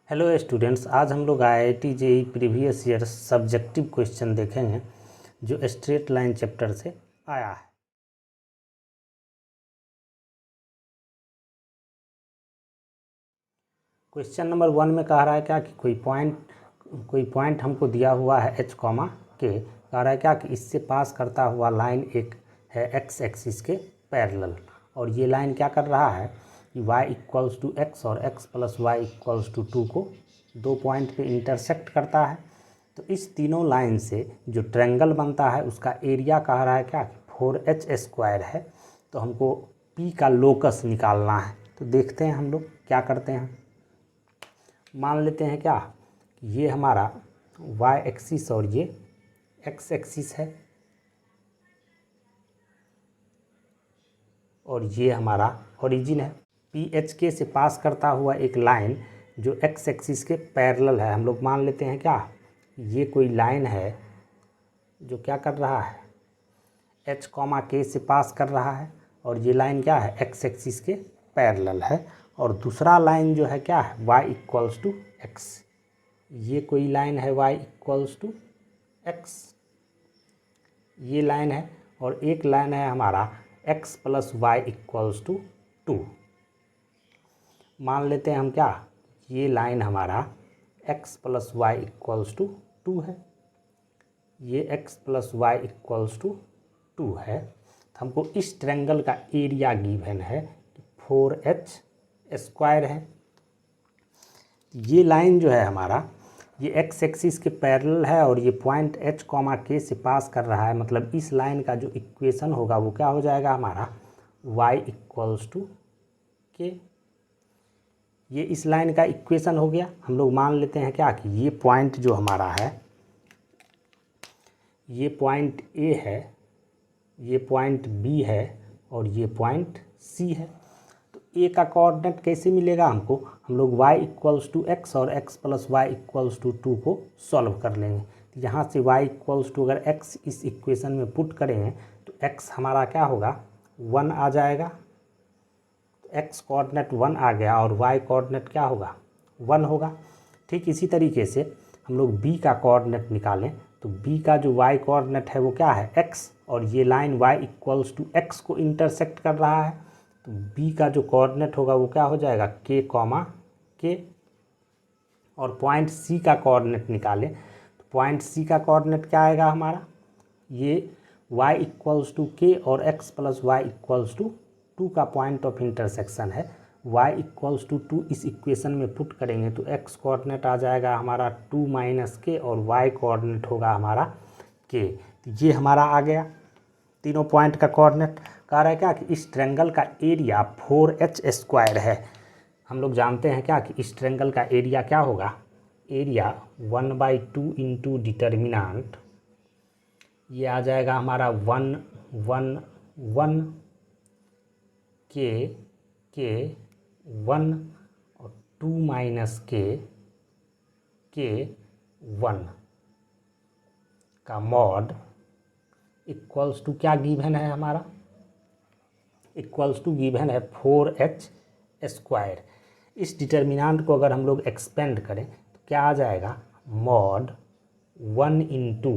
Hello students, आज हम लोग IIT JEE previous year subjective question देखेंगे जो स्ट्रेट लाइन चैप्टर से आया है। क्वेश्चन नंबर 1 में कह रहा है क्या कि कोई पॉइंट हमको दिया हुआ है h कॉमा के, कह रहा है क्या कि इससे पास करता हुआ लाइन एक है x एक्सिस के पैरेलल, और ये लाइन क्या कर रहा है कि y इक्वल्स टू x और x plus y equals to 2 को दो पॉइंट पे इंटरसेक्ट करता है। तो इस तीनों लाइन से जो ट्रायंगल बनता है उसका एरिया कह रहा है क्या 4h² है। तो हमको P का लोकस निकालना है। तो देखते हैं हम लोग क्या करते हैं। मान लेते हैं क्या ये हमारा y एक्सिस और ये x एक्सिस है, और ये हमारा ओरिजिन है। PHK से पास करता हुआ एक लाइन जो x एक्सिस के पैरेलल है। हम लोग मान लेते हैं क्या ये कोई लाइन है जो क्या कर रहा है h कॉमा के से पास कर रहा है, और ये लाइन क्या है x एक्सिस के पैरेलल है। और दूसरा लाइन जो है क्या है y इक्वल्स टू x, ये कोई लाइन है y इक्वल्स टू x, ये लाइन है। और एक लाइन है हमारा x plus y equals to 2। मान लेते हैं हम क्या ये लाइन हमारा x plus y equals to 2 है, ये x plus y equals to 2 है। तो हमको इस ट्रायंगल का एरिया गिवन है 4h² है। ये लाइन जो है हमारा ये x एक्सिस के पैरेलल है, और ये पॉइंट h कॉमा के से पास कर रहा है। मतलब इस लाइन का जो इक्वेशन होगा वो क्या हो जाएगा हमारा y इक्वल्स टू के। ये इस लाइन का इक्वेशन हो गया। हम लोग मान लेते हैं क्या कि ये पॉइंट जो हमारा है ये पॉइंट A है, ये पॉइंट B है, और ये पॉइंट C है। तो A का कोऑर्डिनेट कैसे मिलेगा हमको, हम लोग y इक्वल्स टू x और x plus y equals to 2 को सॉल्व कर लेंगे। तो यहाँ से y इक्वल्स टू अगर x इस इक्वेशन में पुट करेंगे तो x हमारा क्या होगा 1 आ जाएगा। तो x कोऑर्डिनेट 1 आ गया और y कोऑर्डिनेट क्या होगा 1 होगा। ठीक इसी तरीके से हम लोग b का कोऑर्डिनेट निकालें तो b का जो y कोऑर्डिनेट है वो क्या है x, और ये line y equals to x को इंटरसेक्ट कर रहा है। तो b का जो कोऑर्डिनेट होगा वो क्या हो जाएगा k कॉमा के। और पॉइंट c का कोऑर्डिनेट निकालें तो पॉइंट c का कोऑर्डिनेट क्या आएगा हमारा ये y इक्वल्स टू के और x plus y equals to 2 का पॉइंट ऑफ इंटरसेक्शन है। y इक्वल्स टू 2 इस इक्वेशन में पुट करेंगे तो x कोऑर्डिनेट आ जाएगा हमारा 2 माइनस के, और y कोऑर्डिनेट होगा हमारा k। तो ये हमारा आ गया तीनों पॉइंट का कोऑर्डिनेट। कह रहा है क्या कि इस ट्रायंगल का एरिया 4h² है। हम लोग जानते हैं क्या कि इस ट्रायंगल का एरिया क्या होगा, एरिया 1/2 इंटू डिटर्मिनांट, ये आ जाएगा हमारा 1 1 1 के 1 और 2 माइनस के 1 का मॉड इक्वल्स टू क्या गिवन है हमारा, इक्वल्स टू गिवन है 4h²। इस डिटर्मिनांट को अगर हम लोग एक्सपेंड करें तो क्या आ जाएगा मॉड 1 इंटू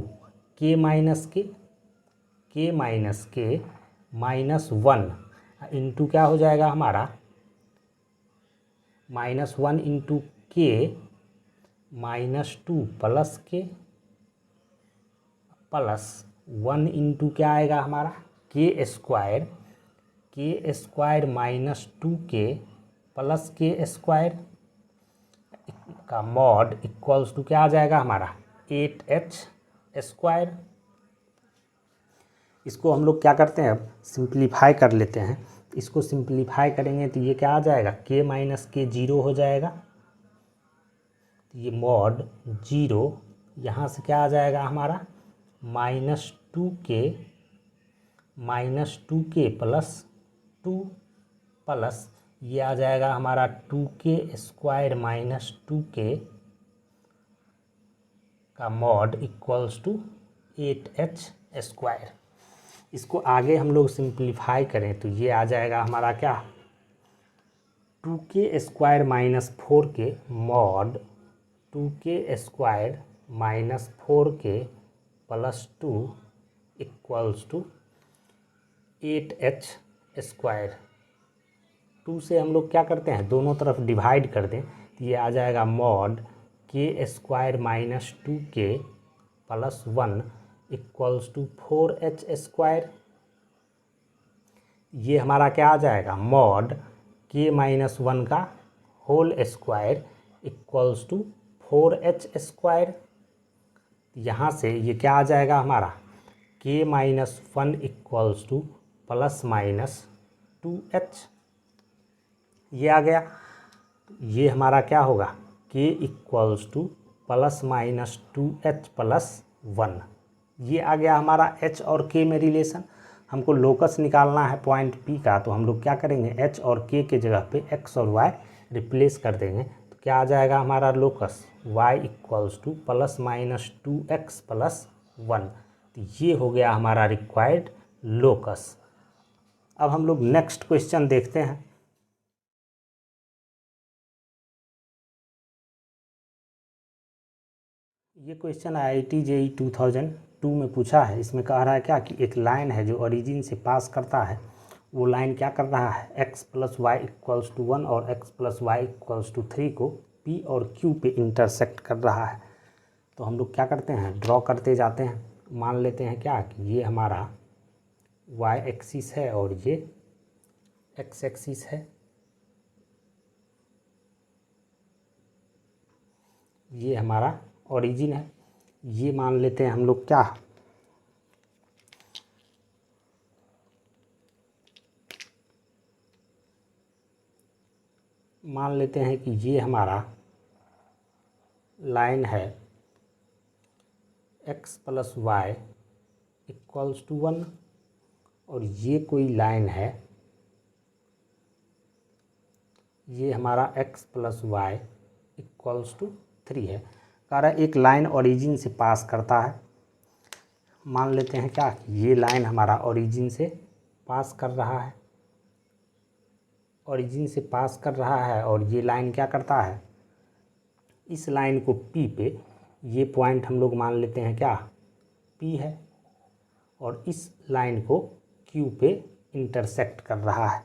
के माइनस के माइनस 1 इंटू क्या हो जाएगा हमारा -1 इंटू के -2 प्लस के प्लस 1 इंटू क्या आएगा हमारा के² माइनस 2k प्लस k² का मॉड इक्वल्स टू क्या आ जाएगा हमारा 8h²। इसको हम लोग क्या करते हैं अब सिंप्लीफाई कर लेते हैं। इसको सिंप्लीफाई करेंगे तो ये क्या आ जाएगा k माइनस के 0 हो जाएगा। तो ये मॉड 0 यहाँ से क्या आ जाएगा हमारा -2k प्लस 2 प्लस ये आ जाएगा हमारा 2k² माइनस 2k का मॉड इक्वल्स टू 8h²। इसको आगे हम लोग सिंप्लीफाई करें तो ये आ जाएगा हमारा क्या 2k² minus 4k mod 2k² minus 4k plus 2 equals to 8h²। 2 से हम लोग क्या करते हैं, दोनों तरफ डिवाइड कर दें तो ये आ जाएगा mod k² minus 2k plus 1 equals to 4h²। ये हमारा क्या आ जाएगा, मॉड k माइनस 1 का whole square equals to 4h²। यहाँ से ये क्या आ जाएगा हमारा, k minus 1 equals two plus minus 2h। ये आ गया। ये हमारा क्या होगा, k equals two plus minus 2h plus 1। ये आ गया हमारा h और k में रिलेशन। हमको लोकस निकालना है पॉइंट P का, तो हम लोग क्या करेंगे, h और k के जगह पे x और y रिप्लेस कर देंगे। तो क्या आ जाएगा हमारा locus, y equals two plus minus 2x plus 1। तो ये हो गया हमारा रिक्वायर्ड लोकस। अब हम लोग नेक्स्ट क्वेश्चन देखते हैं। ये क्वेश्चन IIT JEE 2002 में पूछा है। इसमें कह रहा है क्या कि एक लाइन है जो ओरिजिन से पास करता है, वो लाइन क्या कर रहा है, x plus y equals to 1 और x plus y equals to 3 को P और Q पे इंटरसेक्ट कर रहा है। तो हम लोग क्या करते हैं, ड्रॉ करते जाते हैं। मान लेते हैं क्या कि ये हमारा y एक्सिस है और ये x एक्सिस है। ये हमारा ओरिजिन है। ये मान लेते हैं हम लोग क्या, मान लेते हैं कि ये हमारा लाइन है x plus y equals to 1 और ये कोई लाइन है, ये हमारा x plus y equals to 3 है। कह रहा है एक लाइन ओरिजिन से पास करता है। मान लेते हैं क्या, ये लाइन हमारा ओरिजिन से पास कर रहा है, ओरिजिन से पास कर रहा है और ये लाइन क्या करता है, इस लाइन को P पे, ये पॉइंट हम लोग मान लेते हैं क्या P है, और इस लाइन को Q पे इंटरसेक्ट कर रहा है।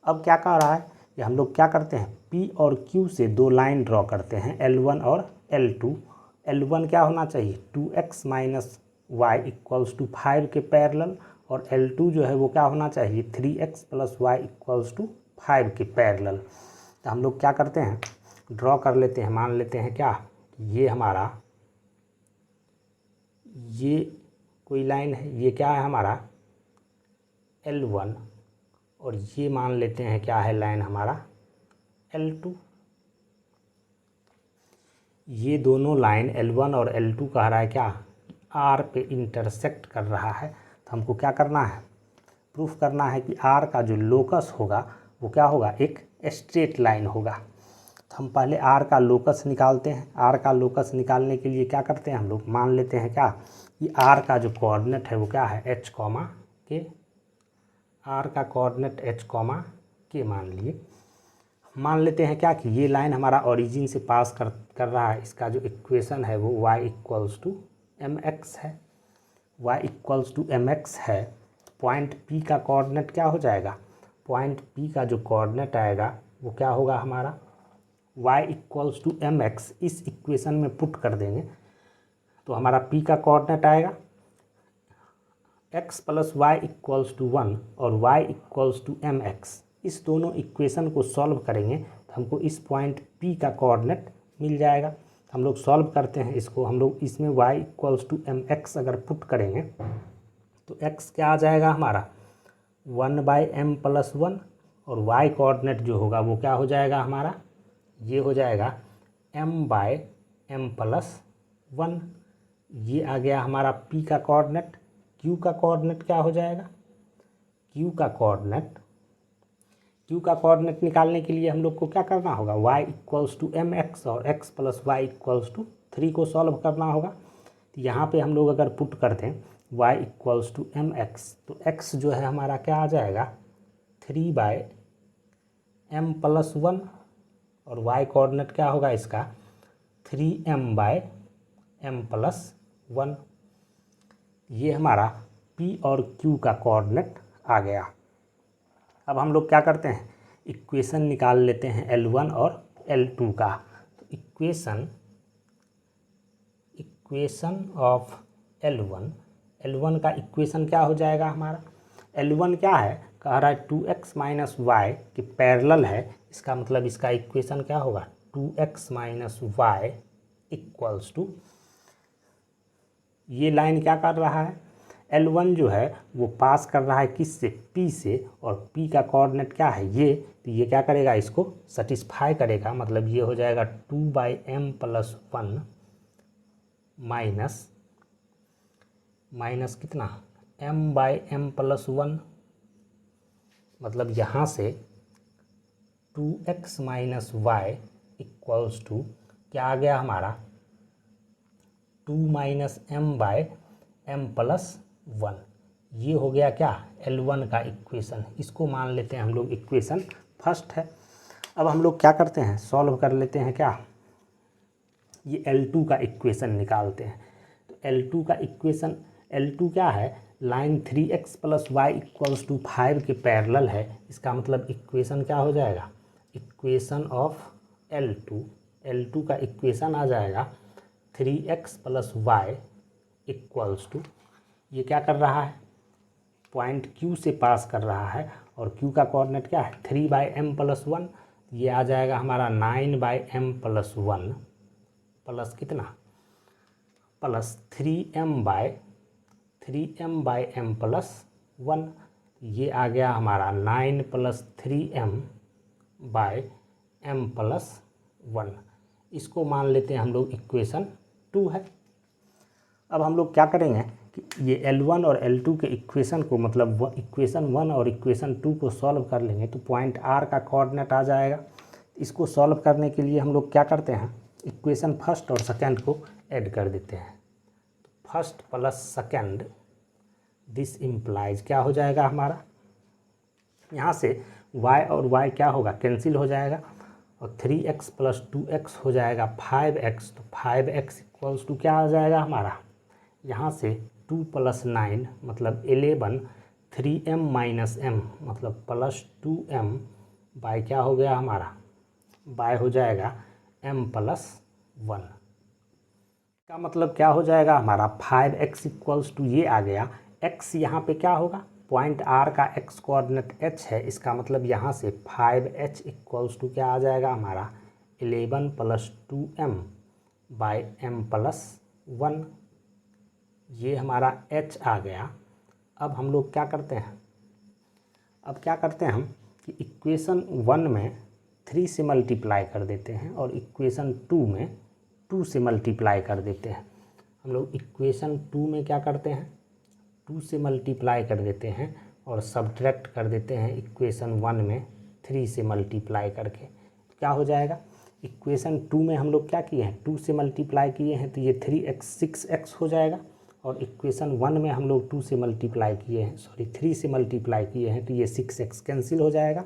अब क्या कह रहा है, ये हम लोग क्या करते हैं, P और Q से दो लाइन ड्रॉ करते हैं, L1 और L2। L1 क्या होना चाहिए, 2x minus y equals to 5 के पैरेलल, और L2 जो है वो क्या होना चाहिए, 3x plus y equals to 5 के पैरेलल। तो हम लोग क्या करते हैं, ड्रॉ कर लेते हैं। मान लेते हैं क्या, ये हमारा, ये कोई लाइन है, ये क्या है हमारा L1, और ये मान लेते हैं क्या है लाइन हमारा L2। ये दोनों लाइन L1 और L2 कह रहा है क्या, R पे इंटरसेक्ट कर रहा है। तो हमको क्या करना है, प्रूफ करना है कि R का जो लोकस होगा वो क्या होगा, एक स्ट्रेट लाइन होगा। तो हम पहले R का लोकस निकालते हैं। R का लोकस निकालने के लिए क्या करते हैं हम लोग, मान लेते हैं क्या कि R का जो कोऑर्डिनेट है वो क्या है, h, k। R का कोऑर्डिनेट h, k मान लिए। मान लेते हैं क्या कि ये लाइन हमारा ओरिजिन से पास कर रहा है। इसका जो इक्वेशन है वो y इक्वल्स टू mx है, y इक्वल्स टू mx है। पॉइंट P का कोऑर्डिनेट क्या हो जाएगा, पॉइंट P का जो कोऑर्डिनेट आएगा वो क्या होगा हमारा, y इक्वल्स टू mx। इस इक्वेशन में पुट कर देंगे तो हमारा P का कोऑर्डिनेट आएगा x plus y equals to 1 और y इक्वल्स टू mx। इस दोनों इक्वेशन को सॉल्व करेंगे तो हमको इस पॉइंट P का कोऑर्डिनेट मिल जाएगा। हम लोग सॉल्व करते हैं इसको। हम लोग इसमें y इक्वल्स टू mx अगर पुट करेंगे तो x क्या आ जाएगा हमारा 1/m प्लस 1, और y कोऑर्डिनेट जो होगा वो क्या हो जाएगा हमारा, ये हो जाएगा m/m प्लस 1। ये आ गया हमारा P का कोऑर्डिनेट। Q का कोऑर्डिनेट क्या हो जाएगा, Q का कोऑर्डिनेट निकालने के लिए हम लोग को क्या करना होगा, y इक्वल्स टू mx और x plus y equals to 3 को सॉल्व करना होगा। तो यहाँ पे हम लोग अगर पुट करते हैं y इक्वल्स टू mx, तो x जो है हमारा क्या आ जाएगा, m प्लस 1 और y कोऑर्डिनेट क्या होगा इसका 3m बाय m प्लस 1। ये हमारा p और q का कोऑर्डिनेट आ गया। अब हम लोग क्या करते हैं, इक्वेशन निकाल लेते हैं L1 और L2 का। तो इक्वेशन ऑफ L1 का इक्वेशन क्या हो जाएगा हमारा, L1 क्या है, कह रहा है 2x माइनस वाई के पैरेलल है, इसका मतलब इसका इक्वेशन क्या होगा 2x minus y equals to, ये लाइन क्या कर रहा है, L1 जो है वो पास कर रहा है किससे, P से, और P का कोऑर्डिनेट क्या है ये, तो ये क्या करेगा, इसको सेटिस्फाई करेगा, मतलब ये हो जाएगा 2/m प्लस 1 माइनस कितना m/m प्लस 1, मतलब यहाँ से 2x minus y equals to क्या आ गया हमारा 2 माइनस m/m प्लस 1। ये हो गया क्या L1 का इक्वेशन, इसको मान लेते हैं हम लोग इक्वेशन फर्स्ट है। अब हम लोग क्या करते हैं, सॉल्व कर लेते हैं क्या, ये L2 का इक्वेशन निकालते हैं। तो L2 का इक्वेशन, L2 क्या है, line 3x plus y equals to 5 के पैरेलल है, इसका मतलब इक्वेशन क्या हो जाएगा, इक्वेशन ऑफ L2 का इक्वेशन आ जाएगा 3x plus y equals to, ये क्या कर रहा है, पॉइंट Q से पास कर रहा है, और Q का कोऑर्डिनेट क्या है 3/m प्लस 1, ये आ जाएगा हमारा 9/m प्लस 1 प्लस कितना, प्लस 3m/m प्लस 1, ये आ गया हमारा 9 प्लस 3m/m प्लस 1। इसको मान लेते हैं हम लोग इक्वेशन 2 है। अब हम लोग क्या करेंगे कि ये L1 और L2 के इक्वेशन को, मतलब इक्वेशन 1 और इक्वेशन 2 को सॉल्व कर लेंगे तो पॉइंट R का कोऑर्डिनेट आ जाएगा। इसको सॉल्व करने के लिए हम लोग क्या करते हैं, इक्वेशन फर्स्ट और सेकंड को ऐड कर देते हैं। First plus second, this implies क्या हो जाएगा हमारा, यहाँ से y और y क्या होगा, कैंसिल हो जाएगा, और 3x प्लस 2x हो जाएगा 5x, तो 5x इक्वल्स टू क्या आ जाएगा हमारा, यहाँ से 2 प्लस 9 मतलब 11, 3m माइनस m मतलब प्लस 2m बाय क्या हो गया हमारा, बाय हो जाएगा m प्लस 1, का मतलब क्या हो जाएगा हमारा 5x इक्वल्स टू, ये आ गया x, यहाँ पे क्या होगा, पॉइंट R का x कोऑर्डिनेट h है, इसका मतलब यहाँ से 5h इक्वल्स टू क्या आ जाएगा हमारा 11 plus 2m bye m plus 1, ये हमारा h आ गया। अब हम लोग क्या करते हैं, अब क्या करते हैं हम कि इक्वेशन 1 में 3 से मल्टीप्लाई कर देते हैं और इक्वेशन 2 में 2 से मल्टीप्लाई कर देते हैं। हम लोग इक्वेशन 2 में क्या करते हैं, 2 से मल्टीप्लाई कर देते हैं और सब्ट्रैक्ट कर देते हैं इक्वेशन 1 में 3 से मल्टीप्लाई करके, क्या हो जाएगा, इक्वेशन 2 में हम लोग क्या किए हैं, 2 से मल्टीप्लाई किए हैं तो ये 3x 6x हो जाएगा, और इक्वेशन 1 में हम लोग 2 से मल्टीप्लाई किए हैं, 3 से मल्टीप्लाई किए हैं तो ये 6x कैंसिल हो जाएगा,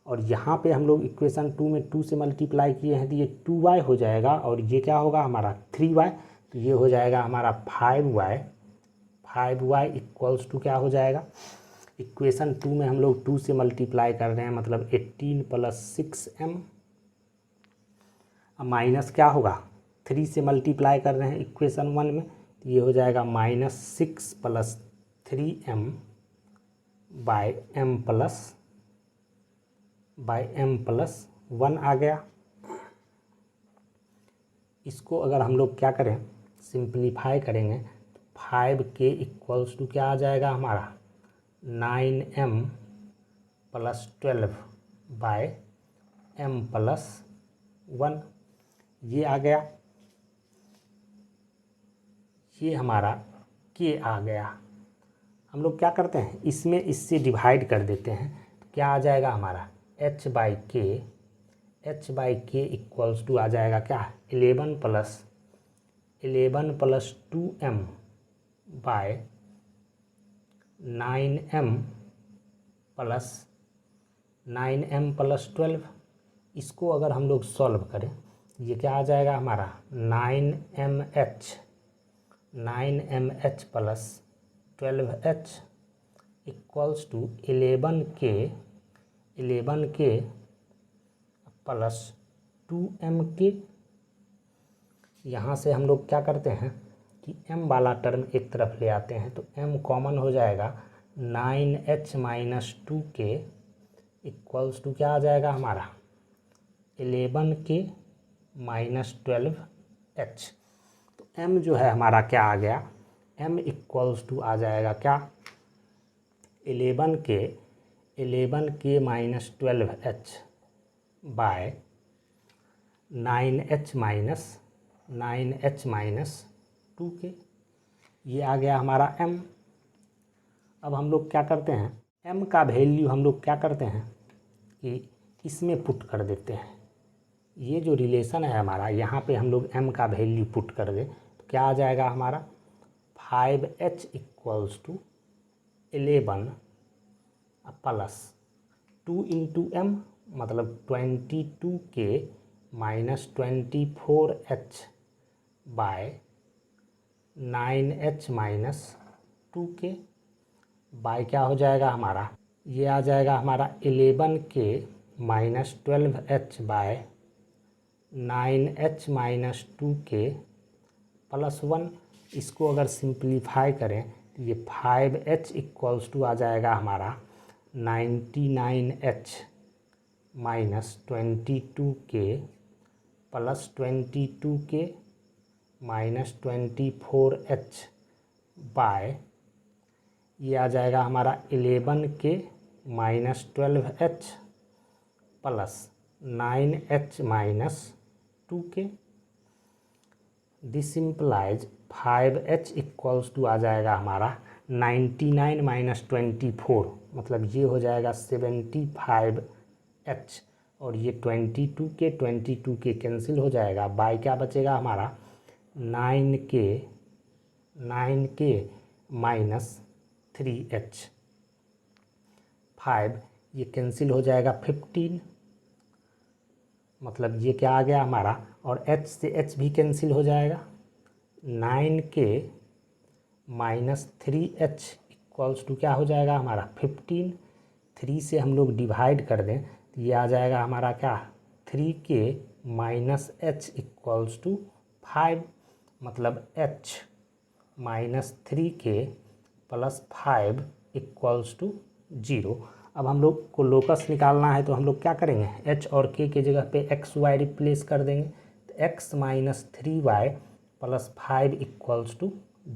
और यहाँ पे हम लोग इक्वेशन 2 में 2 से मल्टीप्लाई किए हैं तो ये 2y हो जाएगा, और ये क्या होगा हमारा 3y, तो ये हो जाएगा हमारा 5y इक्वल्स टू क्या हो जाएगा, इक्वेशन 2 में हम लोग 2 से मल्टीप्लाई कर रहे हैं मतलब 18 प्लस 6m, माइनस क्या होगा 3 से मल्टीप्लाई कर रहे हैं इक्वेशन 1 में, तो ये हो जाएगा -6 plus 3m by m plus 1 आ गया। इसको अगर हम लोग क्या करें, सिंप्लीफाई करेंगे तो 5k इक्वल्स टू क्या आ जाएगा हमारा 9m plus 12 bye m plus 1, ये आ गया, ये हमारा k आ गया। हम लोग क्या करते हैं, इसमें इससे डिवाइड कर देते हैं तो क्या आ जाएगा हमारा h बाई के इक्वल्स टू आ जाएगा क्या 11 plus 2m bye 9m plus 9m+12, इसको अगर हम लोग सॉल्व करें ये क्या आ जाएगा हमारा 9mh plus 12h equals to 11k plus 2mk। यहाँ से हम लोग क्या करते हैं कि m वाला टर्म एक तरफ ले आते हैं, तो m कॉमन हो जाएगा 9h-2k इक्वल्स टू क्या आ जाएगा हमारा 11k - 12h। तो m जो है हमारा क्या आ गया, m इक्वल्स टू आ जाएगा क्या 11k - 12h bye 9h - 2k। ये आ गया हमारा m। अब हम लोग क्या करते हैं, m का वैल्यू हम लोग क्या करते हैं कि इसमें पुट कर देते हैं। ये जो रिलेशन है हमारा, यहाँ पे हम लोग m का वैल्यू पुट कर दें तो क्या आ जाएगा हमारा 5h equals to 11 plus 2 × m मतलब 22k - 24h bye 9h - 2k bye क्या हो जाएगा हमारा, ये आ जाएगा हमारा 11k - 12h bye 9h - 2k plus 1। इसको अगर सिंप्लीफाई करें तो ये 5h इक्वल्स टू आ जाएगा हमारा 99h - 22k plus 22k - 24h bye ये आ जाएगा हमारा 11k - 12h plus 9h - 2k। This implies 5h equals to आ जाएगा हमारा 99 - 24 मतलब ये हो जाएगा 75h और ये 22k कैंसिल हो जाएगा। बाय क्या बचेगा हमारा 9k - 3h 5 ये कैंसिल हो जाएगा 15 मतलब ये क्या आ गया हमारा, और h से h भी कैंसिल हो जाएगा 9k - 3h इक्वल्स टू क्या हो जाएगा हमारा 15। 3 से हम लोग डिवाइड कर दें तो ये आ जाएगा हमारा क्या 3k - h इक्वल्स टू 5 मतलब h - 3k plus 5 equals to 0। अब हम लोग को लोकस निकालना है तो हम लोग क्या करेंगे, h और k के जगह पे x y रिप्लेस कर देंगे तो x - 3y plus 5 equals to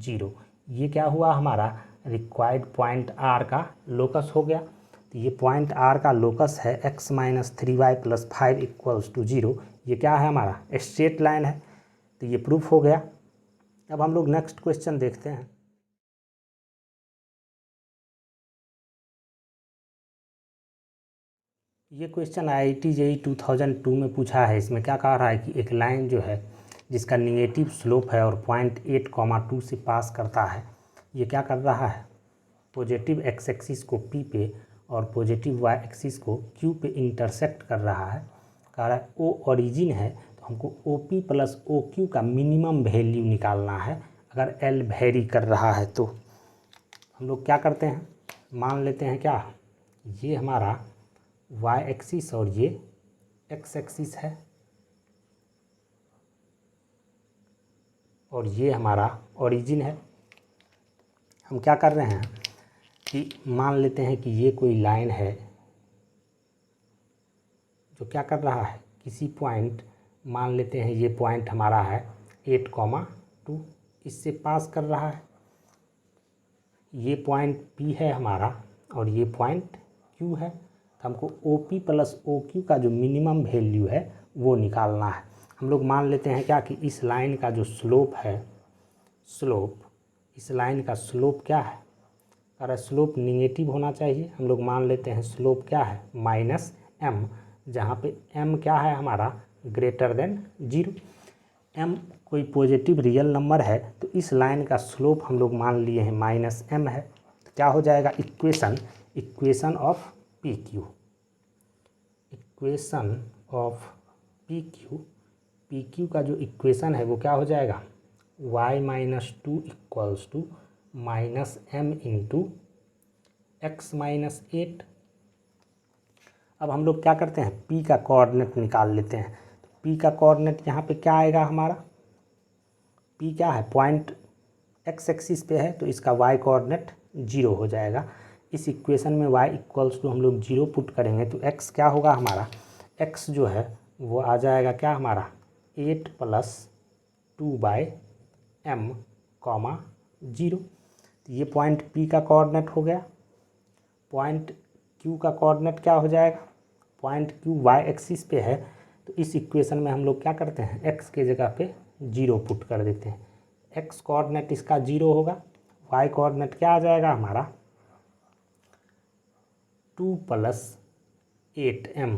0। ये क्या हुआ हमारा रिक्वायर्ड पॉइंट r का लोकस हो गया। तो ये पॉइंट r का लोकस है x - 3y plus 5 equals to 0। ये क्या है हमारा स्ट्रेट लाइन है, तो ये प्रूफ हो गया। अब हम लोग नेक्स्ट क्वेश्चन देखते हैं। ये क्वेश्चन IIT JEE 2002 में पूछा है। इसमें क्या कह रहा है कि एक लाइन जो है जिसका निगेटिव स्लोप है और पॉइंट 8,2 से पास करता है, ये क्या कर रहा है पॉजिटिव x एक्सिस को P पे और पॉजिटिव y एक्सिस को Q पे इंटरसेक्ट कर रहा है। कह रहा है O ओरिजिन है तो हमको OP प्लस OQ का मिनिमम वैल्यू निकालना है अगर L वेरी कर रहा है। तो हम लोग क्या करते हैं, मान लेते हैं क्या ये हमारा y एक्सिस और ये x एक्सिस है और ये हमारा ओरिजिन है। हम क्या कर रहे हैं कि मान लेते हैं कि ये कोई लाइन है जो क्या कर रहा है किसी पॉइंट, मान लेते हैं ये पॉइंट हमारा है 8,2 इससे पास कर रहा है। ये पॉइंट P है हमारा और ये पॉइंट Q है। तो हमको OP प्लस OQ का जो मिनिमम वैल्यू है वो निकालना है। हम लोग मान लेते हैं क्या कि इस लाइन का जो स्लोप है, इस लाइन का स्लोप क्या है, अगर स्लोप निगेटिव होना चाहिए। हम लोग मान लेते हैं स्लोप क्या है -m, जहाँ पे m क्या है हमारा ग्रेटर देन 0। m कोई पॉजिटिव रियल नंबर है तो इस लाइन का स्लोप हम लोग मान लिए हैं -m है। तो क्या हो जाएगा equation of PQ। Equation of p q का जो इक्वेशन है वो क्या हो जाएगा, y minus two equals to minus m into x minus eight. अब हम लोग क्या करते हैं, p का कोऑर्डिनेट निकाल लेते हैं। तो p का कोऑर्डिनेट यहाँ पे क्या आएगा हमारा, p क्या है, पॉइंट x एक्सिस पे है तो इसका y कोऑर्डिनेट 0 हो जाएगा। इस इक्वेशन में y इक्वल्स टू हम लोग 0 पुट करेंगे तो x क्या होगा हमारा, x जो है वो आ जाएगा क्या हमारा 8 प्लस 2/m कॉमा 0। तो ये पॉइंट P का कोऑर्डिनेट हो गया। पॉइंट Q का कोऑर्डिनेट क्या हो जाएगा, पॉइंट Q y एक्सिस पे है तो इस इक्वेशन में हम लोग क्या करते हैं, x के जगह पे 0 पुट कर देते हैं। x कोऑर्डिनेट इसका 0 होगा, y कोऑर्डिनेट क्या आ जाएगा हमारा 2 प्लस 8m,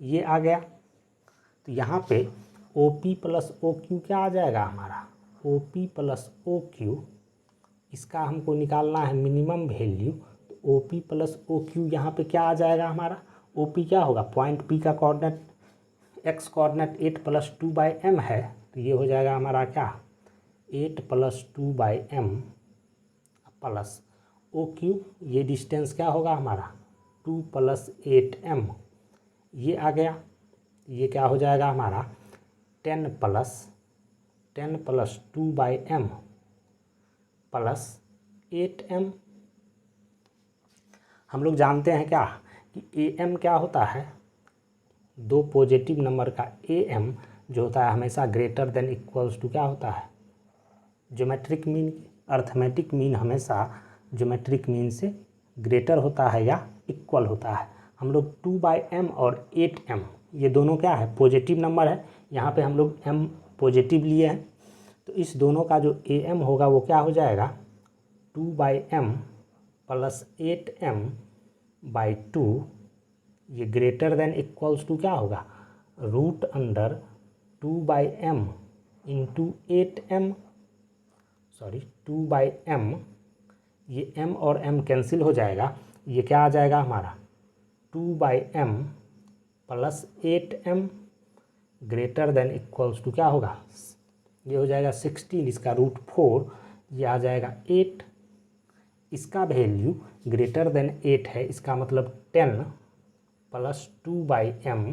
ये आ गया। तो यहाँ पे OP प्लस OQ क्या आ जाएगा हमारा, OP प्लस OQ, इसका हमको निकालना है मिनिमम वैल्यू। तो OP प्लस OQ यहाँ पे क्या आ जाएगा हमारा, OP क्या होगा, पॉइंट P का coordinate x coordinate 8 plus 2/m है तो ये हो जाएगा हमारा क्या 8 प्लस 2/m प्लस OQ, ये डिस्टेंस क्या होगा हमारा 2 प्लस 8m, ये आ गया। ये क्या हो जाएगा हमारा 10 प्लस 2/m प्लस 8m। हम लोग जानते हैं क्या कि am क्या होता है, दो पॉजिटिव नंबर का am जो होता है हमेशा ग्रेटर देन इक्वल्स टू क्या होता है, ज्योमेट्रिक मीन। अर्थमेटिक मीन हमेशा ज्योमेट्रिक मीन से ग्रेटर होता है या इक्वल होता है। हम लोग 2/m और 8m ये दोनों क्या है, पॉजिटिव नंबर है। यहाँ पे हम लोग m पॉजिटिव लिए हैं तो इस दोनों का जो am होगा वो क्या हो जाएगा 2/m प्लस 8m/2, ये ग्रेटर देन इक्वल्स टू क्या होगा root under 2/m into 8m, sorry 2/m, ये m और m कैंसिल हो जाएगा, ये क्या आ जाएगा हमारा 2/m plus 8m greater than equals to क्या होगा, ये हो जाएगा 16, इसका रूट 4, ये आ जाएगा 8। इसका वैल्यू ग्रेटर देन 8 है, इसका मतलब 10 plus 2/m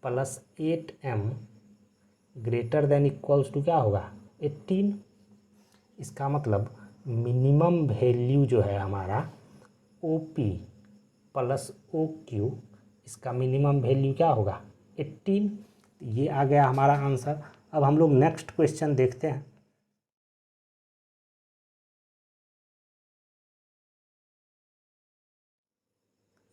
plus 8m greater than equals to क्या होगा 18। इसका मतलब मिनिमम वैल्यू जो है हमारा OP प्लस OQ, इसका मिनिमम वैल्यू क्या होगा 18। ये आ गया हमारा आंसर। अब हम लोग नेक्स्ट क्वेश्चन देखते हैं।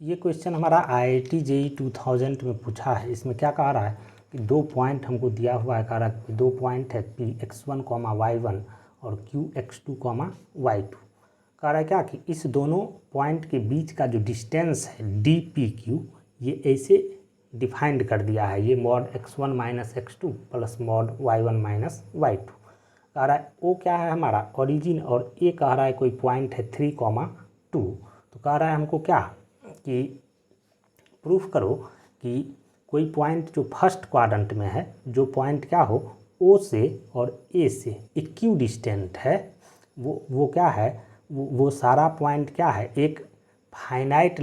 ये क्वेश्चन हमारा IIT JEE 2000 में पूछा है। इसमें क्या कह रहा है कि 2 पॉइंट हमको दिया हुआ है, कह रहा है 2 पॉइंट है Px1, y1 और Qx2, y2। कह रहा है क्या कि इस दोनों पॉइंट के बीच का जो डिस्टेंस है DPQ, ये ऐसे डिफाइंड कर दिया है, ये mod x1 minus x2 plus mod y1 minus y2। कह रहा है O क्या है हमारा ओरिजिन, और A कह रहा है कोई पॉइंट है 3, 2। तो कह रहा है हमको क्या कि प्रूफ करो कि कोई पॉइंट जो फर्स्ट क्वाड्रेंट में है, जो पॉइंट क्या हो O से और A से इक्यू डिस्टेंट है, वो क्या है, वो सारा पॉइंट क्या है, एक फाइनाइट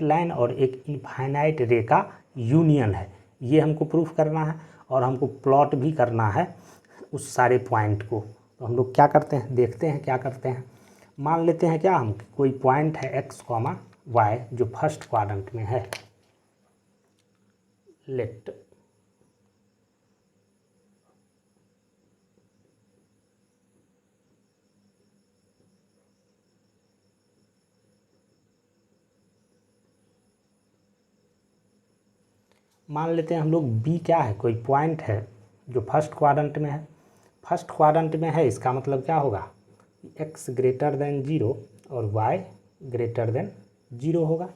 लाइन और एक इनफाइनाइट रे का यूनियन है। ये हमको प्रूफ करना है और हमको प्लॉट भी करना है उस सारे पॉइंट को। तो हम लोग क्या करते हैं, देखते हैं क्या करते हैं। मान लेते हैं क्या हम कोई पॉइंट है x, y जो फर्स्ट क्वाड्रेंट में है। लेट मान लेते हैं हम लोग B क्या है, कोई पॉइंट है जो फर्स्ट क्वाड्रेंट में है। फर्स्ट क्वाड्रेंट में है, इसका मतलब क्या होगा x ग्रेटर देन 0 और y ग्रेटर देन 0 होगा,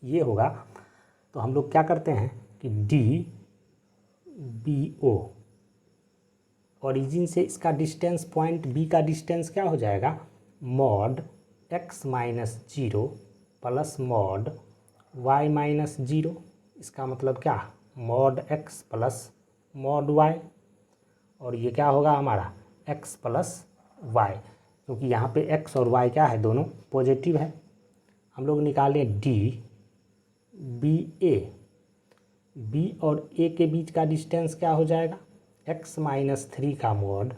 ये होगा। तो हम लोग क्या करते हैं कि DBO ओरिजिन से इसका डिस्टेंस, पॉइंट B का डिस्टेंस क्या हो जाएगा mod x minus 0 plus mod y minus 0। इसका मतलब क्या, mod x plus mod y, और ये क्या होगा हमारा x प्लस y, क्योंकि यहाँ पे x और y क्या है, दोनों पॉजिटिव है। हम लोग निकालें d बी ए, b और a के बीच का डिस्टेंस क्या हो जाएगा, x माइनस 3 का mod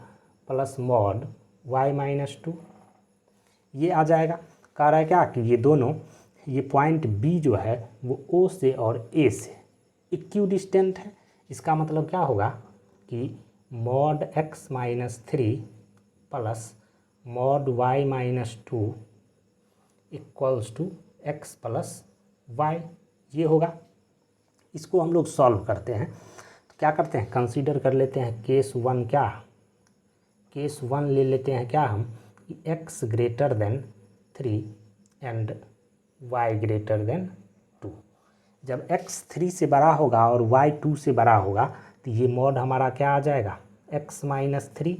plus mod y minus 2, ये आ जाएगा। कह रहा है क्या कि ये दोनों, ये पॉइंट B जो है वो O से और A से इक्यू डिस्टेंट है। इसका मतलब क्या होगा कि mod x minus 3 plus mod y minus 2 equals to x plus y, ये होगा। इसको हम लोग सॉल्व करते हैं तो क्या करते हैं, कंसीडर कर लेते हैं केस 1, क्या केस 1 ले लेते हैं क्या हम, कि x greater than 3 and y greater than 2। जब x 3 से बड़ा होगा और y 2 से बड़ा होगा तो ये मॉड हमारा क्या आ जाएगा, x minus 3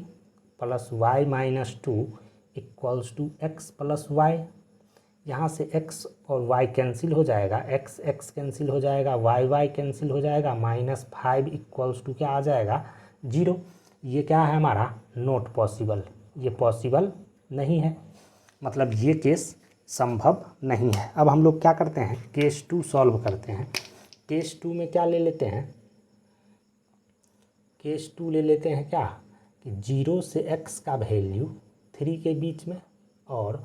plus y minus 2 equals to x plus y. यहाँ से x और y कैंसिल हो जाएगा, x x कैंसिल हो जाएगा, y y कैंसिल हो जाएगा, माइनस 5 इक्वल्स टू क्या आ जाएगा, 0। ये क्या है हमारा, नॉट पॉसिबल, ये पॉसिबल नहीं है, मतलब ये केस संभव नहीं है। अब हम लोग क्या करते हैं, केस 2 सॉल्व करते हैं। केस 2 में क्या ले लेते हैं, केस 2 ले लेते हैं क्या, कि 0 से x का वैल्यू 3 के बीच में और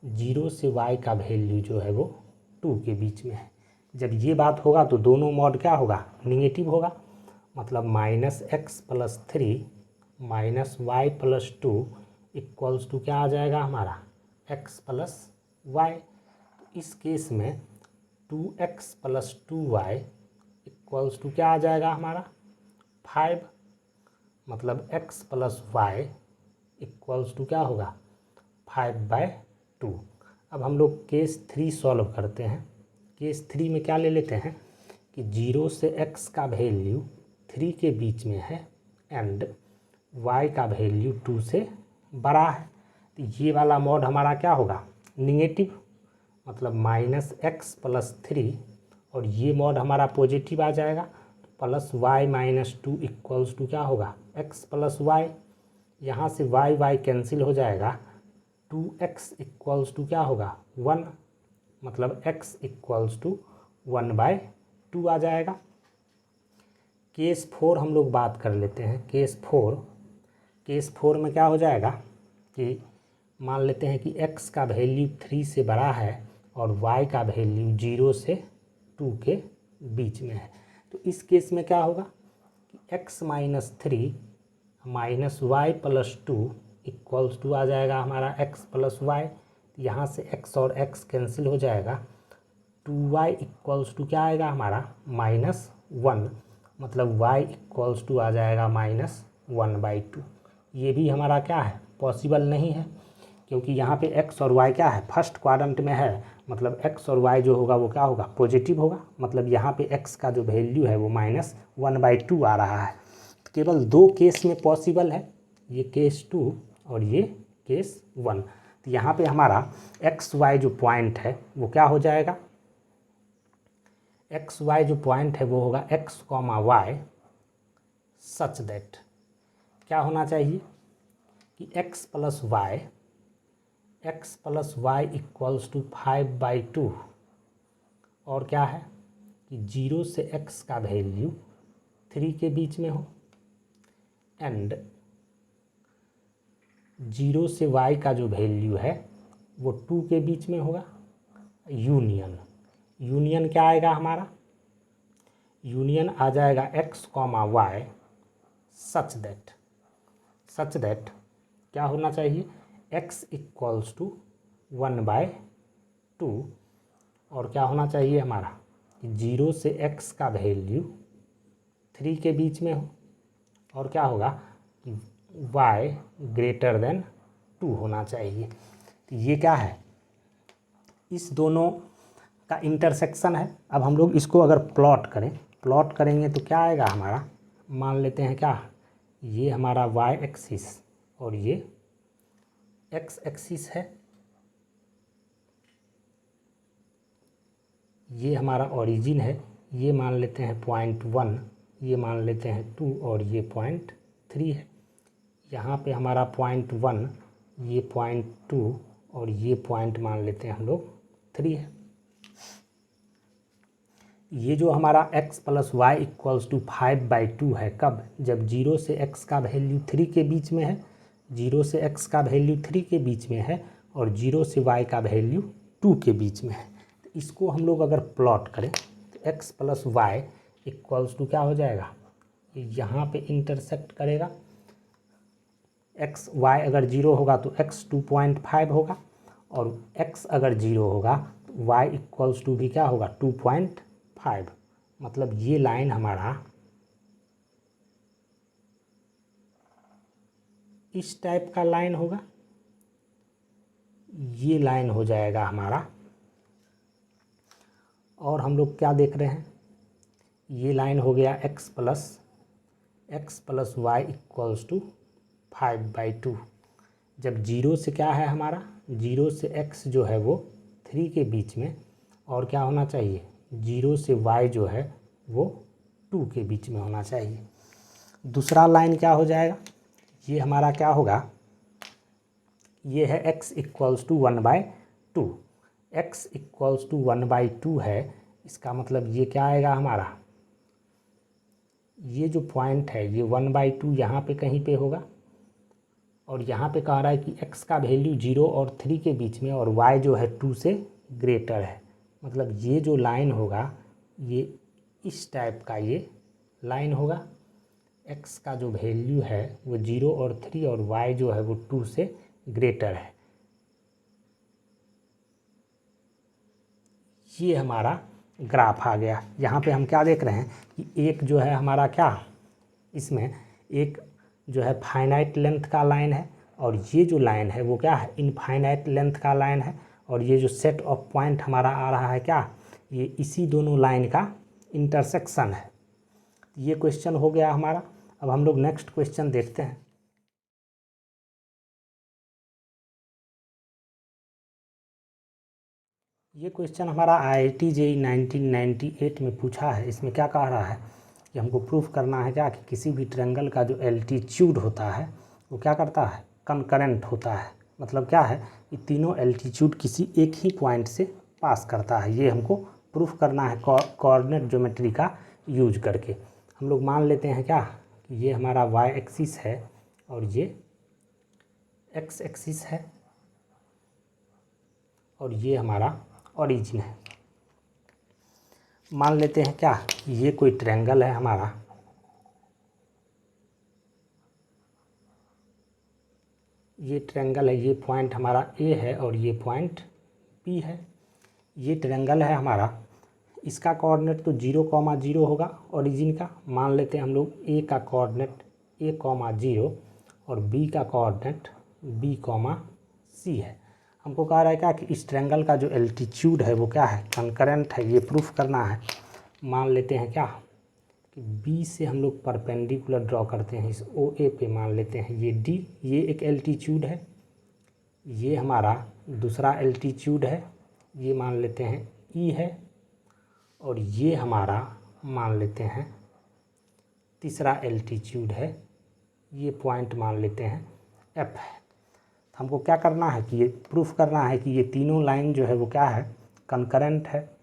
0 से y का वैल्यू जो है वो 2 के बीच में है। जब ये बात होगा तो दोनों मॉड क्या होगा, निगेटिव होगा, मतलब minus x plus 3 minus y plus 2 equals to क्या आ जाएगा हमारा, x प्लस वाई। तो इस केस में 2x plus 2y equals to क्या आ जाएगा हमारा, 5, मतलब x plus y equals to क्या होगा, 5/2। अब हम लोग केस 3 सॉल्व करते हैं। केस 3 में क्या ले लेते हैं कि 0 से x का वैल्यू 3 के बीच में है एंड y का वैल्यू 2 से बड़ा है। तो ये वाला मॉड हमारा क्या होगा, निगेटिव, मतलब माइनस एक्स प्लस 3, और ये मॉड हमारा पॉजिटिव आ जाएगा, plus y minus 2 equals to क्या होगा, x प्लस वाई। यहाँ से y y कैंसिल हो जाएगा, 2x इक्वल्स टू क्या होगा, 1, मतलब x इक्वल्स टू 1/2 आ जाएगा। केस 4 हम लोग बात कर लेते हैं। केस 4 में क्या हो जाएगा कि मान लेते हैं कि x का वैल्यू 3 से बड़ा है और y का वैल्यू 0 से 2 के बीच में है। तो इस केस में क्या होगा कि x minus 3 minus y plus 2 equals to आ जाएगा हमारा x प्लस वाई। यहाँ से x और x कैंसिल हो जाएगा, 2y इक्वल्स टू क्या आएगा हमारा, -1, मतलब y इक्वल्स टू आ जाएगा -1/2। ये भी हमारा क्या है, पॉसिबल नहीं है, क्योंकि यहाँ पे x और y क्या है, फर्स्ट क्वाड्रेंट में है, मतलब x और y जो होगा वो क्या होगा, पॉजिटिव होगा, मतलब यहाँ पे x का जो वैल्यू है वो -1/2 आ रहा है। तो केवल 2 केस में पॉसिबल है, ये केस 2 और ये केस 1। तो यहाँ पे हमारा एक्स वाई जो पॉइंट है वो क्या हो जाएगा, एक्स वाई जो पॉइंट है वो होगा x, y सच दैट क्या होना चाहिए कि x plus y equals to 5/2, और क्या है कि 0 से x का वैल्यू 3 के बीच में हो एंड 0 से y का जो वैल्यू है वो 2 के बीच में होगा। यूनियन क्या आएगा हमारा, यूनियन आ जाएगा x, y सच दैट क्या होना चाहिए, x इक्वल्स टू 1/2, और क्या होना चाहिए हमारा कि 0 से x का वैल्यू 3 के बीच में हो, और क्या होगा कि y ग्रेटर देन 2 होना चाहिए। तो ये क्या है, इस दोनों का इंटरसेक्शन है। अब हम लोग इसको अगर प्लॉट करेंगे तो क्या आएगा हमारा, मान लेते हैं क्या, ये हमारा y एक्सिस और ये x एक्सिस है, ये हमारा ओरिजिन है, ये मान लेते हैं .1, ये मान लेते हैं 2 और ये .3 है। यहाँ पे हमारा .1, ये .2 और ये पॉइंट मान लेते हैं हम लोग 3 है। ये जो हमारा x + y = 5/2 है, कब? जब 0 से x का वैल्यू 3 के बीच में है, 0 से x का वैल्यू 3 के बीच में है और 0 से y का वैल्यू 2 के बीच में है। तो इसको हम लोग अगर प्लॉट करें तो x + y = क्या हो जाएगा? यहाँ पे इंटरसेक्ट करेगा। y अगर 0 होगा तो x 2.5 होगा और x अगर 0 होगा तो y = भी क्या होगा? 2.5। मतलब ये लाइन हमारा इस टाइप का लाइन होगा, ये लाइन हो जाएगा हमारा। और हम लोग क्या देख रहे हैं? ये लाइन हो गया x + y = 5/2। जब 0 से क्या है हमारा? 0 से x जो है वो 3 के बीच में, और क्या होना चाहिए? 0 से y जो है वो 2 के बीच में होना चाहिए। दूसरा लाइन क्या हो जाएगा? ये हमारा क्या होगा? ये है x = 1/2। x = 1/2 है, इसका मतलब ये क्या आएगा हमारा? ये जो पॉइंट है ये 1/2 यहाँ पे कहीं पे होगा और यहाँ पे कह रहा है कि x का वैल्यू 0 और 3 के बीच में और y जो है 2 से ग्रेटर है। मतलब ये जो लाइन होगा ये इस टाइप का ये लाइन होगा। x का जो वैल्यू है वो 0 और 3 और y जो है वो 2 से ग्रेटर है। ये हमारा ग्राफ आ गया। यहाँ पे हम क्या देख रहे हैं कि एक जो है हमारा क्या, इसमें एक जो है फाइनाइट लेंथ का लाइन है और ये जो लाइन है वो क्या है? इनफाइनाइट लेंथ का लाइन है। और ये जो सेट ऑफ पॉइंट हमारा आ रहा है क्या, ये इसी दोनों लाइन का इंटरसेक्शन है। ये क्वेश्चन हो गया हमारा। अब हम लोग नेक्स्ट क्वेश्चन देखते हैं। ये क्वेश्चन हमारा IIT JEE 1998 में पूछा है। इसमें क्या कह रहा है कि हमको प्रूफ करना है क्या, कि किसी भी ट्रायंगल का जो एल्टीट्यूड होता है वो क्या करता है? कंकरेंट होता है। मतलब क्या है कि तीनों एल्टीट्यूड किसी एक ही पॉइंट से पास करता है। ये हमको प्रूफ करना है कोऑर्डिनेट ज्योमेट्री का यूज करके। हम लोग मान लेते हैं क्या कि ये हमारा y एक्सिस है और ये x एक्सिस है और ये हमारा ओरिजिन है। मान लेते हैं क्या, ये कोई ट्रायंगल है हमारा। ये ट्रायंगल है, ये पॉइंट हमारा A है और ये पॉइंट B है। ये ट्रायंगल है हमारा। इसका कोऑर्डिनेट तो 0,0 होगा ओरिजिन का। मान लेते हैं हम लोग A का कोऑर्डिनेट A,0 और B का कोऑर्डिनेट B,C है। हमको कह रहा है क्या कि इस ट्रायंगल का जो एल्टीट्यूड है वो क्या है? कंकरेंट है। ये प्रूफ करना है। मान लेते हैं क्या कि B से हम लोग परपेंडिकुलर ड्रॉ करते हैं इस OA पे। मान लेते हैं ये D, ये एक एल्टीट्यूड है। ये हमारा दूसरा एल्टीट्यूड है, ये मान लेते हैं E है। और ये हमारा मान लेते हैं तीसरा एल्टीट्यूड है, ये पॉइंट मान लेते हैं F है। हमको क्या करना है कि ये प्रूफ करना है कि ये तीनों लाइन जो है वो क्या है? कंकरेंट है।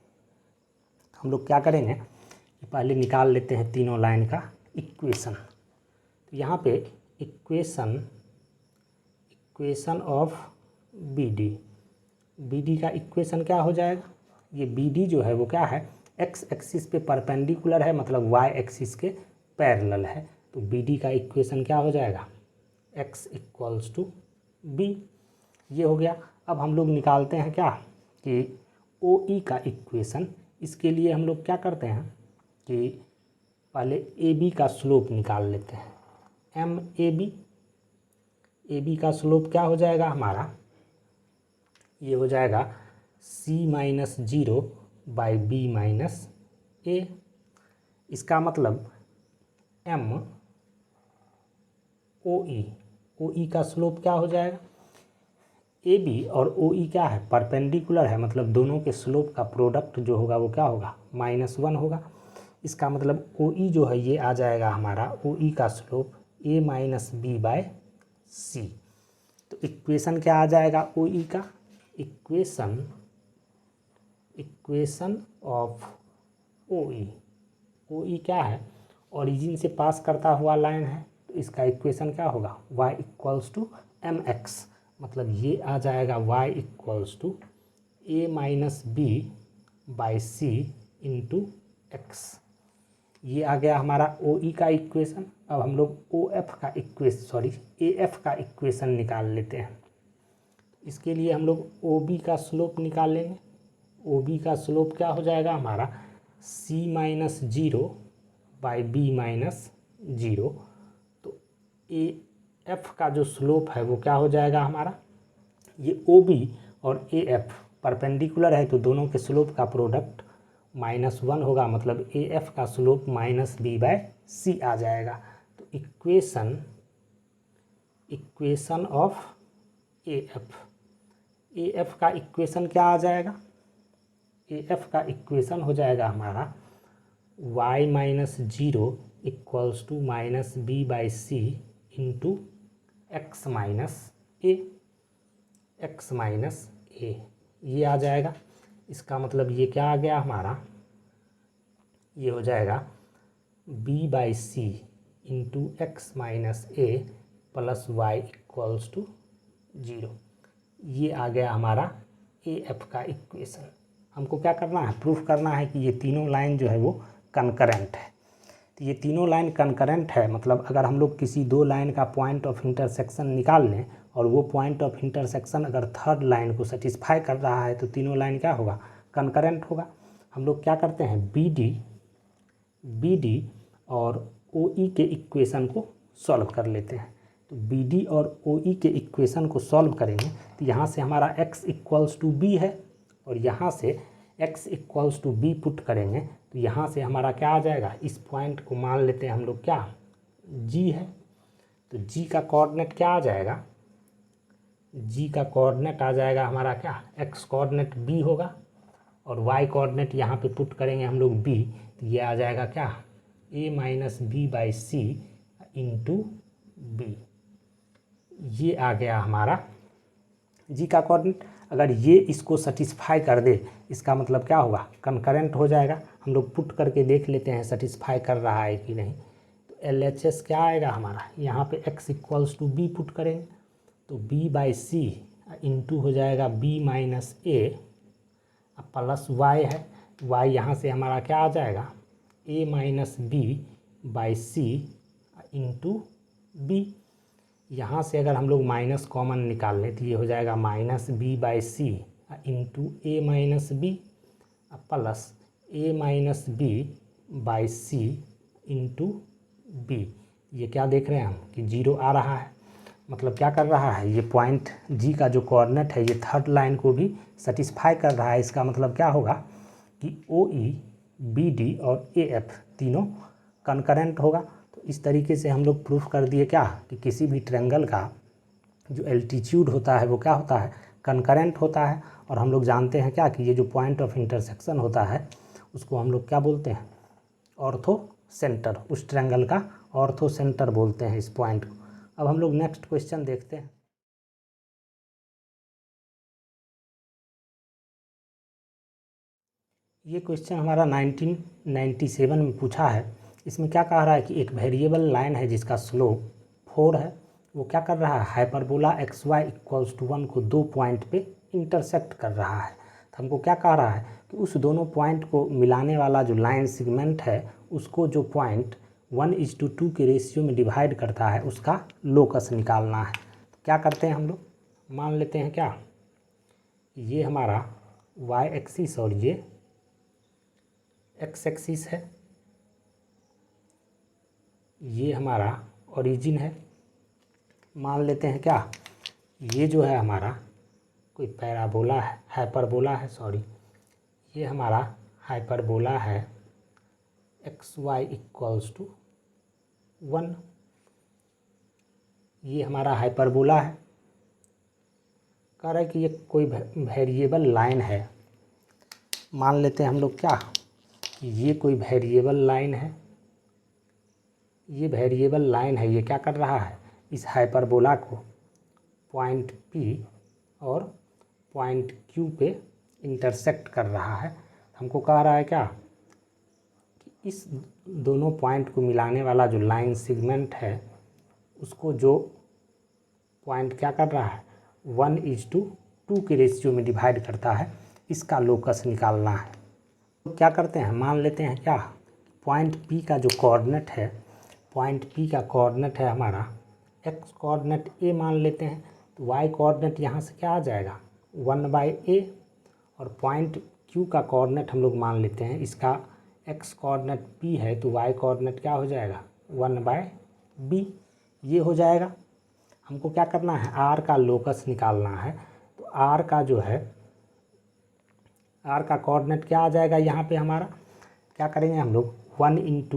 हम लोग क्या करेंगे कि पहले निकाल लेते हैं तीनों लाइन का इक्वेशन। तो यहाँ पे इक्वेशन ऑफ BD का इक्वेशन क्या हो जाएगा? ये BD जो है वो क्या है? x एक्सिस पे परपेंडिकुलर है, मतलब y एक्सिस के पैरेलल है। तो BD का इक्वेशन क्या हो जाएगा? x = B। ये हो गया। अब हम लोग निकालते हैं क्या कि OE का इक्वेशन। इसके लिए हम लोग क्या करते हैं कि पहले AB का स्लोप निकाल लेते हैं। AB का स्लोप क्या हो जाएगा हमारा? ये हो जाएगा C-0/B-A। इसका मतलब MOE का स्लोप क्या हो जाएगा? ए बी और ओ ई क्या है, परपेंडिकुलर है, मतलब दोनों के स्लोप का प्रोडक्ट जो होगा वो क्या होगा, -1 होगा। इसका मतलब ओ ई जो है ये आ जाएगा हमारा, ओ ई का slope a minus B by C. तो इक्वेशन क्या आ जाएगा ओ ई का, इक्वेशन ऑफ ओ ई क्या है, ओरिजिन से पास करता हुआ लाइन है, तो इसका इक्वेशन क्या होगा, y equals to m x, मतलब ये आ जाएगा y equals to a minus B by C into x. ये आ गया हमारा ओ ई का इक्वेशन। अब हम लोग ओ एफ का ए एफ का इक्वेशन निकाल लेते हैं। इसके लिए हम लोग ओ बी का स्लोप निकाल लेंगे। ओ बी का स्लोप क्या हो जाएगा हमारा, C minus zero by B minus zero. तो ए एफ का जो स्लोप है वो क्या हो जाएगा हमारा, ये ओ बी और ए एफ परपेंडिकुलर है तो दोनों के स्लोप का प्रोडक्ट -1 होगा, मतलब ए एफ का स्लोप माइनस बी बाय सी आ जाएगा। तो इक्वेशन ऑफ ए एफ का इक्वेशन क्या आ जाएगा, ए एफ का इक्वेशन हो जाएगा हमारा y minus zero equals to minus B by C into x minus A, ये आ जाएगा। इसका मतलब ये क्या आ गया हमारा, ये हो जाएगा b by C into x minus a plus y equals to 0। ये आ गया हमारा ए एफ का इक्वेशन। हमको क्या करना है, प्रूफ करना है कि ये तीनों लाइन जो है वो कनकरेंट है। तो ये तीनों लाइन कनकरेंट है, मतलब अगर हम लोग किसी दो लाइन का पॉइंट ऑफ इंटरसेक्शन निकाल लें और वो पॉइंट ऑफ इंटरसेक्शन अगर थर्ड लाइन को सेटिस्फाई कर रहा है तो तीनों लाइन क्या होगा, कनकरेंट होगा। हम लोग क्या करते हैं, बी डी और ओ ई के इक्वेशन को सॉल्व कर लेते हैं। तो बी डी और ओ ई के इक्वेशन को सॉल्व करेंगे तो यहाँ से हमारा x इक्वल्स टू बी है और यहाँ से x equals to b put करेंगे तो यहाँ से हमारा क्या आ जाएगा, इस पॉइंट को मान लेते हैं हम लोग क्या, g है। तो g का कोऑर्डिनेट क्या आ जाएगा, g का कोऑर्डिनेट आ जाएगा हमारा क्या, x कोऑर्डिनेट b होगा और y कोऑर्डिनेट यहाँ पे पुट करेंगे हम लोग b, तो ये आ जाएगा क्या, a minus B by C into b. ये आ गया हमारा जी का कोऑर्डिनेट। अगर ये इसको सेटिस्फाई कर दे इसका मतलब क्या होगा, कनकरेंट हो जाएगा। हम लोग पुट करके देख लेते हैं सेटिस्फाई कर रहा है कि नहीं। तो एल एच एस क्या आएगा हमारा, यहाँ पे x equals to b put करेंगे तो b बाई सी इंटू हो जाएगा b minus a plus y है, y यहाँ से हमारा क्या आ जाएगा, a minus B by C into b. यहाँ से अगर हम लोग माइनस कॉमन निकाल लें तो ये हो जाएगा minus B by C into a minus b plus a minus B by C into b. ये क्या देख रहे हैं हम कि 0 आ रहा है, मतलब क्या कर रहा है, ये पॉइंट जी का जो कोऑर्डिनेट है ये थर्ड लाइन को भी सेटिस्फाई कर रहा है। इसका मतलब क्या होगा कि ओ ई, बी डी और ए एफ तीनों कनकरेंट होगा। तो इस तरीके से हम लोग प्रूफ कर दिए क्या, कि किसी भी ट्रायंगल का जो एल्टीट्यूड होता है वो क्या होता है, कनकरेंट होता है। और हम लोग जानते हैं क्या कि ये जो पॉइंट ऑफ इंटरसेक्शन होता है उसको हम लोग क्या बोलते हैं, ऑर्थो सेंटर। उस ट्रायंगल का ऑर्थो सेंटर बोलते हैं इस पॉइंट को। अब हम लोग नेक्स्ट क्वेश्चन देखते हैं। ये क्वेश्चन हमारा 1997 में पूछा है। इसमें क्या कह रहा है कि एक वेरिएबल लाइन है जिसका स्लोप 4 है, वो क्या कर रहा है, hyperbola x y equals to 1 को दो पॉइंट पे इंटरसेक्ट कर रहा है। तो हमको क्या कह रहा है कि उस दोनों पॉइंट को मिलाने वाला जो लाइन सेगमेंट है उसको जो पॉइंट 1:2 के रेशियो में डिवाइड करता है उसका लोकस निकालना है। तो क्या करते हैं हम लोग, मान लेते हैं क्या, ये हमारा y एक्सिस और ये x एक्सिस है, ये हमारा ओरिजिन है। मान लेते हैं क्या, ये जो है हमारा कोई पैराबोला है, हाइपरबोला है, सॉरी, ये हमारा हाइपरबोला है एक्स वाई इक्वल्स टू 1। ये हमारा हाइपरबोला है, कह रहा है कि ये कोई वेरिएबल लाइन है। मान लेते हैं हम लोग क्या, ये कोई वेरिएबल लाइन है, ये वेरिएबल लाइन है, ये क्या कर रहा है, इस हाइपरबोला को पॉइंट P और पॉइंट Q पे इंटरसेक्ट कर रहा है। हमको कह रहा है क्या कि इस दोनों पॉइंट को मिलाने वाला जो लाइन सेगमेंट है उसको जो पॉइंट क्या कर रहा है 1:2 के रेशियो में डिवाइड करता है, इसका लोकस निकालना है। तो क्या करते हैं, मान लेते हैं क्या, पॉइंट P का जो कोऑर्डिनेट है, पॉइंट P का कोऑर्डिनेट है हमारा x कोऑर्डिनेट a मान लेते हैं, तो y कोऑर्डिनेट यहाँ से क्या आ जाएगा 1/a, और पॉइंट Q का कोऑर्डिनेट हम लोग मान लेते हैं, इसका x कोऑर्डिनेट P है तो y कोऑर्डिनेट क्या हो जाएगा 1/b, ये हो जाएगा। हमको क्या करना है, r का लोकस निकालना है। तो r का जो है, r का कोऑर्डिनेट क्या आ जाएगा, यहाँ पे हमारा क्या करेंगे हम लोग 1 ×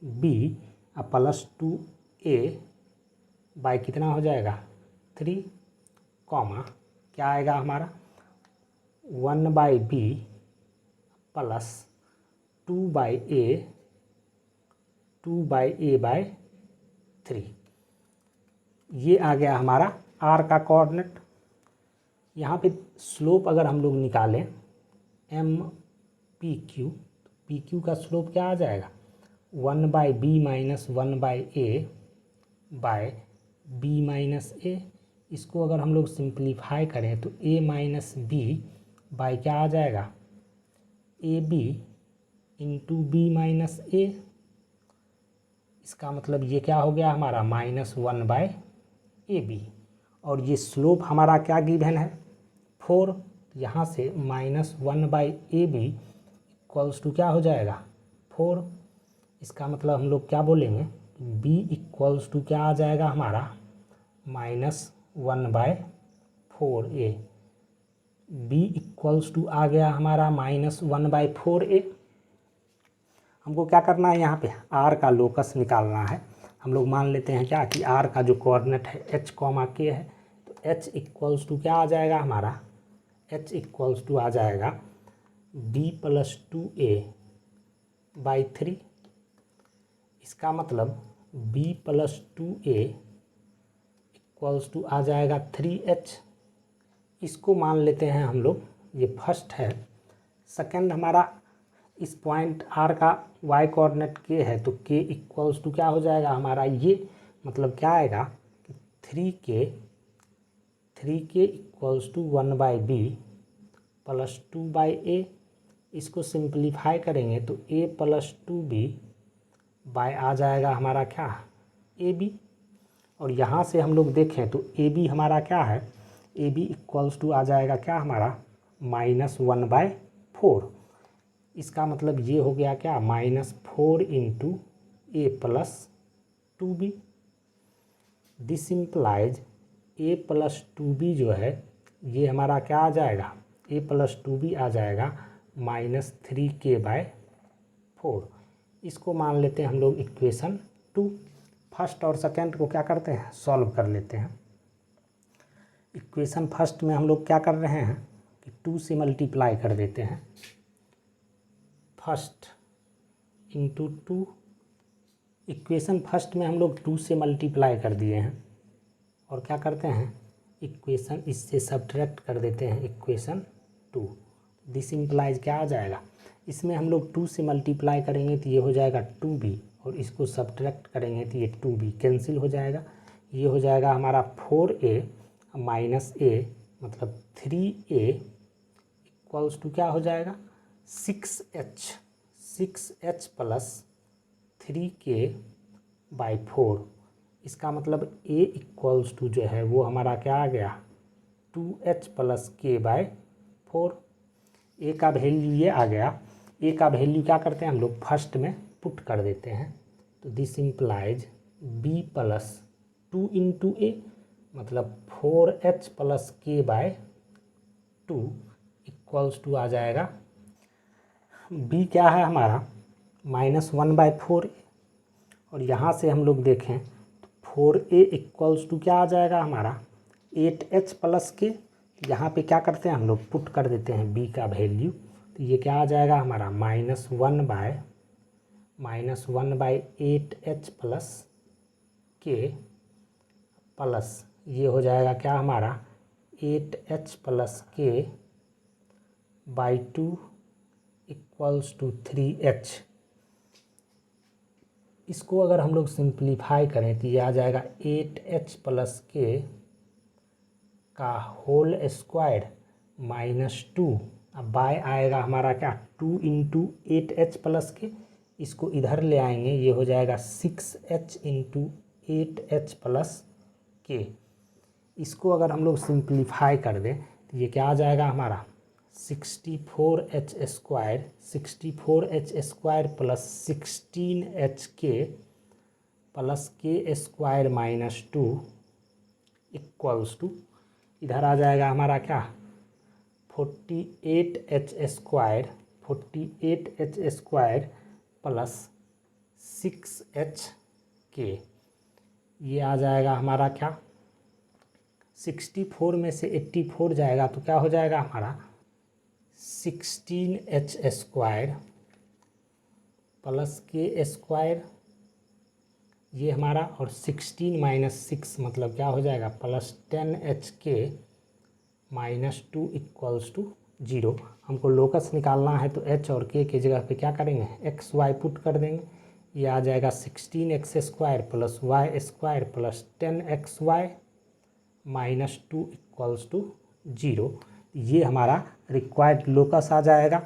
b प्लस 2a बाई कितना हो जाएगा 3, क्या आएगा हमारा 1/b प्लस 2/a/3, ये आ गया हमारा r का कोऑर्डिनेट। यहाँ पे स्लोप अगर हम लोग निकालें MPQ, PQ का स्लोप क्या आ जाएगा 1/b - 1/a/b-a। इसको अगर हम लोग सिंप्लीफाई करें तो a - b बाई क्या आ जाएगा AB × b - a। इसका मतलब ये क्या हो गया हमारा -1/AB, और ये स्लोप हमारा क्या गिवन है 4। यहाँ से -1/AB = क्या हो जाएगा 4। इसका मतलब हम लोग क्या बोलेंगे, B = क्या आ जाएगा हमारा -1/4A। B = आ गया हमारा -1/4A। हमको क्या करना है, यहाँ पे r का लोकस निकालना है। हम लोग मान लेते हैं क्या कि r का जो कोऑर्डिनेट है h, k है, तो h = क्या आ जाएगा हमारा, h = आ जाएगा b + 2a/3। इसका मतलब b + 2a = आ जाएगा 3h। इसको मान लेते हैं हम लोग, ये फर्स्ट है। सेकंड हमारा इस पॉइंट r का y कोऑर्डिनेट k है, तो k = क्या हो जाएगा हमारा, ये मतलब क्या आएगा कि 3k = 1/b प्लस 2/a। इसको सिंप्लीफाई करेंगे तो a + 2b बाय आ जाएगा हमारा क्या AB, और यहाँ से हम लोग देखें तो AB हमारा क्या है, AB = आ जाएगा क्या हमारा -1/4। इसका मतलब ये हो गया क्या -4 × a + 2b। This implies a + 2b जो है ये हमारा क्या आ जाएगा, a + 2b आ जाएगा -3k/4। इसको मान लेते हैं हम लोग इक्वेशन 2। फर्स्ट और सेकंड को क्या करते हैं, सॉल्व कर लेते हैं। इक्वेशन फर्स्ट में हम लोग क्या कर रहे हैं कि 2 से मल्टीप्लाई कर देते हैं, फर्स्ट × 2। इक्वेशन फर्स्ट में हम लोग 2 से मल्टीप्लाई कर दिए हैं, और क्या करते हैं इक्वेशन इससे सब्ट्रैक्ट कर देते हैं इक्वेशन 2। दिस इम्प्लाइज क्या आ जाएगा, इसमें हम लोग 2 से मल्टीप्लाई करेंगे तो ये हो जाएगा 2b, और इसको सब्ट्रैक्ट करेंगे तो ये 2b कैंसिल हो जाएगा। ये हो जाएगा हमारा 4a - a मतलब 3a = क्या हो जाएगा 6h प्लस 3k/4। इसका मतलब a = जो है वो हमारा क्या आ गया 2h + k/4। a का वैल्यू ये आ गया। a का वैल्यू क्या करते हैं हम लोग फर्स्ट में पुट कर देते हैं, तो दिस इम्प्लाइज b + 2 × a मतलब 4h + k/2 = आ जाएगा, b क्या है हमारा -1/4। और यहाँ से हम लोग देखें तो 4a = क्या आ जाएगा हमारा 8h प्लस के, यहाँ पे क्या करते हैं हम लोग पुट कर देते हैं b का वैल्यू, तो ये क्या आ जाएगा हमारा -1/8h प्लस के प्लस ये हो जाएगा क्या हमारा 8h प्लस के बाई 2 इक्वल्स टू 3h। इसको अगर हम लोग सिंप्लीफाई करें तो ये आ जाएगा 8h प्लस के का होल स्क्वायर -2, अब बाय आएगा हमारा क्या 2 इंटू 8h प्लस के, इसको इधर ले आएंगे, ये हो जाएगा 6h इंटू 8h प्लस के। इसको अगर हम लोग सिंप्लीफाई कर दें तो ये क्या आ जाएगा हमारा 64h स्क्वायर प्लस 16h के प्लस के स्क्वायर -2 इक्वल्स टू, इधर आ जाएगा हमारा क्या 48h स्क्वायर प्लस 6h के, ये आ जाएगा हमारा क्या 64 में से 84 जाएगा तो क्या हो जाएगा हमारा 16h स्क्वायर प्लस के स्क्वायर ये हमारा, और 16 माइनस 6 मतलब क्या हो जाएगा प्लस 10h के -2 इक्वल्स टू 0। हमको लोकस निकालना है तो h और k की जगह पे क्या करेंगे एक्स वाई पुट कर देंगे, ये आ जाएगा 16x square plus y square plus 10xy -2 equals to 0। ये हमारा रिक्वायर्ड लोकस आ जाएगा।